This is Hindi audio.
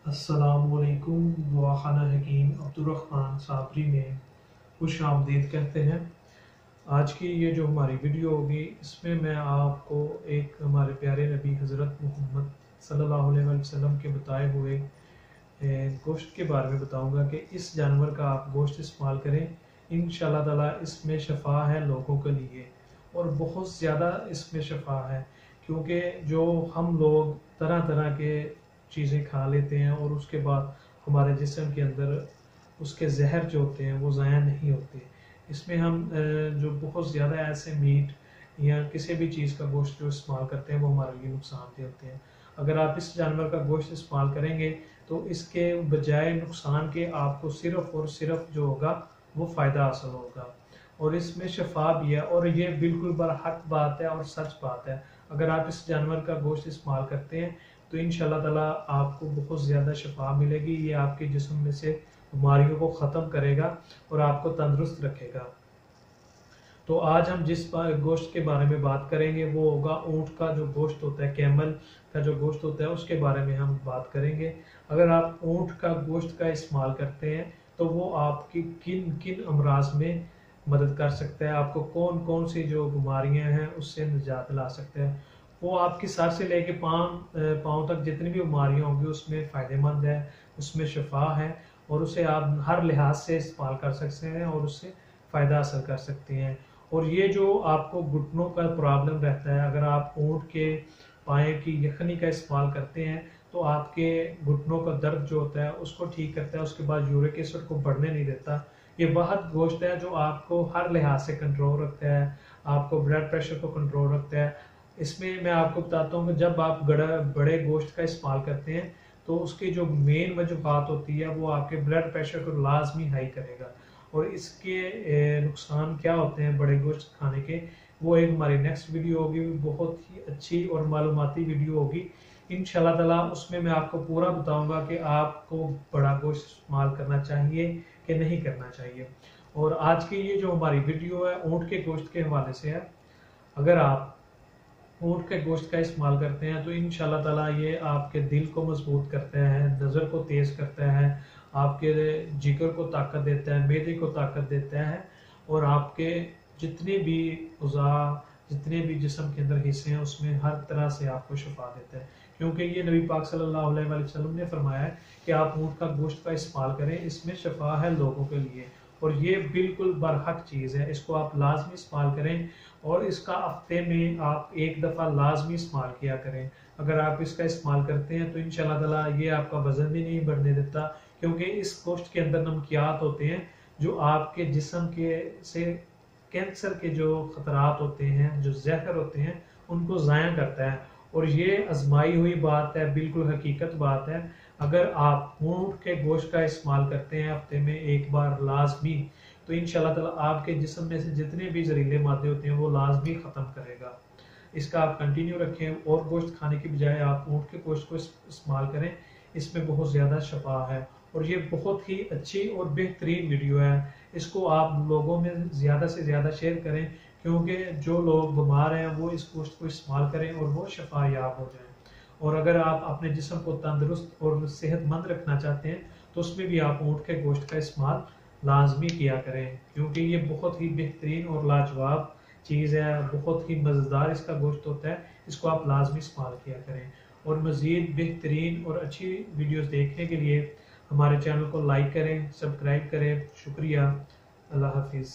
अस्सलामुअलैकुम। दुआखाना हकीम अब्दुर्रहमान साबरी में खुश आमदीद कहते हैं। आज की ये जो हमारी वीडियो होगी इसमें मैं आपको एक हमारे प्यारे नबी हज़रत मोहम्मद सल्लल्लाहु अलैहि वसल्लम के बताए हुए गोश्त के बारे में बताऊंगा कि इस जानवर का आप गोश्त इस्तेमाल करें। इंशाअल्लाह ताला इसमें शफा है लोगों के लिए, और बहुत ज़्यादा इसमें शफा है, क्योंकि जो हम लोग तरह तरह के चीज़ें खा लेते हैं और उसके बाद हमारे जिस्म के अंदर उसके जहर जो होते हैं वो ज़ाया नहीं होते। इसमें हम जो बहुत ज़्यादा ऐसे मीट या किसी भी चीज़ का गोश्त जो इस्तेमाल करते हैं वो हमारे लिए नुकसानदेह होते हैं। अगर आप इस जानवर का गोश्त इस्तेमाल करेंगे तो इसके बजाय नुकसान के आपको सिर्फ और सिर्फ जो होगा वो फ़ायदा हासिल होगा, और इसमें शफा भी है। और ये बिल्कुल बरहक बात है और सच बात है। अगर आप इस जानवर का गोश्त इस्तेमाल करते हैं तो इंशाअल्लाह ताला आपको बहुत ज़्यादा शफा मिलेगी। ये आपके जिस्म में से बीमारियों को ख़त्म करेगा और आपको तंदुरुस्त रखेगा। तो आज हम जिस गोश्त के बारे में बात करेंगे वो होगा ऊँट का जो गोश्त होता है, कैमल का जो गोश्त होता है, उसके बारे में हम बात करेंगे। अगर आप ऊँट का गोश्त का इस्तेमाल करते हैं तो वो आपकी किन किन अमराज में मदद कर सकता है, आपको कौन कौन सी जो बीमारियां हैं उससे निजात ला सकते हैं। वो आपकी सर से लेके पाँव तक जितनी भी बीमारियां होंगी उसमें फ़ायदेमंद है, उसमें शफा है, और उसे आप हर लिहाज से इस्तेमाल कर सकते हैं और उससे फ़ायदा हासिल कर सकते हैं। और ये जो आपको घुटनों का प्रॉब्लम रहता है, अगर आप ऊँट के पाए की यखनी का इस्तेमाल करते हैं तो आपके घुटनों का दर्द जो होता है उसको ठीक करता है। उसके बाद यूरिक एसिड को बढ़ने नहीं देता। ये वह गोश्त है जो आपको हर लिहाज से कंट्रोल रखता है, आपको ब्लड प्रेशर को कंट्रोल रखता है। इसमें मैं आपको बताता हूँ कि जब आप बड़े गोश्त का इस्तेमाल करते हैं तो उसकी जो मेन वजूहत होती है वो आपके ब्लड प्रेशर को लाजमी हाई करेगा। और इसके नुकसान क्या होते हैं बड़े गोश्त खाने के, वो एक हमारी नेक्स्ट वीडियो होगी, बहुत ही अच्छी और मालूमाती वीडियो होगी इंशाल्लाह ताला। उसमें मैं आपको पूरा बताऊंगा कि आपको बड़ा गोश्त इस्तेमाल करना चाहिए कि नहीं करना चाहिए। और आज की ये जो हमारी वीडियो है ऊँट के गोश्त के हवाले से है। अगर आप ऊँट के गोश्त का इस्तेमाल करते हैं तो इंशाल्लाह ताला ये आपके दिल को मजबूत करता है, नज़र को तेज़ करता है, आपके जिगर को ताकत देता है, मैदे को ताकत देता है, और आपके जितने भी उज़ा, जितने भी जिस्म के अंदर हिस्से हैं उसमें हर तरह से आपको शफा देता है। क्योंकि ये नबी पाक सल्लल्लाहु अलैहि वसल्लम ने फरमाया है कि आप ऊँट का गोश्त का इस्तेमाल करें, इसमें शफा है लोगों के लिए, और ये बिल्कुल बरहक चीज़ है। इसको आप लाजमी इस्तेमाल करें, और इसका हफ्ते में आप एक दफ़ा लाजमी इस्तेमाल किया करें। अगर आप इसका इस्तेमाल करते हैं तो इंशाल्लाह ताला ये आपका वज़न भी नहीं बढ़ने देता, क्योंकि इस गोश्त के अंदर नमकियात होते हैं जो आपके जिस्म के से कैंसर के जो खतरात होते हैं, जो जहर होते हैं, उनको ज़ाया करता है। और ये आजमाई हुई बात है, बिल्कुल हकीकत बात है। अगर आप ऊँट के गोश्त का इस्तेमाल करते हैं हफ्ते में एक बार लाजमी, तो इंशाल्लाह ताला आपके जिस्म में से जितने भी जहरीले मादे होते हैं वो लाजमी ख़त्म करेगा। इसका आप कंटिन्यू रखें, और गोश्त खाने की बजाय आप ऊँट के गोश्त को इस्तेमाल करें। इसमें बहुत ज़्यादा शफा है, और ये बहुत ही अच्छी और बेहतरीन वीडियो है। इसको आप लोगों में ज़्यादा से ज़्यादा शेयर करें, क्योंकि जो लोग बीमार हैं वो इस गोश्त को इस्तेमाल करें और वो शफा याब हो जाएँ। और अगर आप अपने जिस्म को तंदुरुस्त और सेहतमंद रखना चाहते हैं तो उसमें भी आप ऊँट के गोश्त का इस्तेमाल लाजमी किया करें, क्योंकि ये बहुत ही बेहतरीन और लाजवाब चीज़ है, बहुत ही मज़ेदार इसका गोश्त होता है। इसको आप लाजमी इस्तेमाल किया करें। और मज़ीद बेहतरीन और अच्छी वीडियोस देखने के लिए हमारे चैनल को लाइक करें, सब्सक्राइब करें। शुक्रिया। अल्लाह हाफिज़।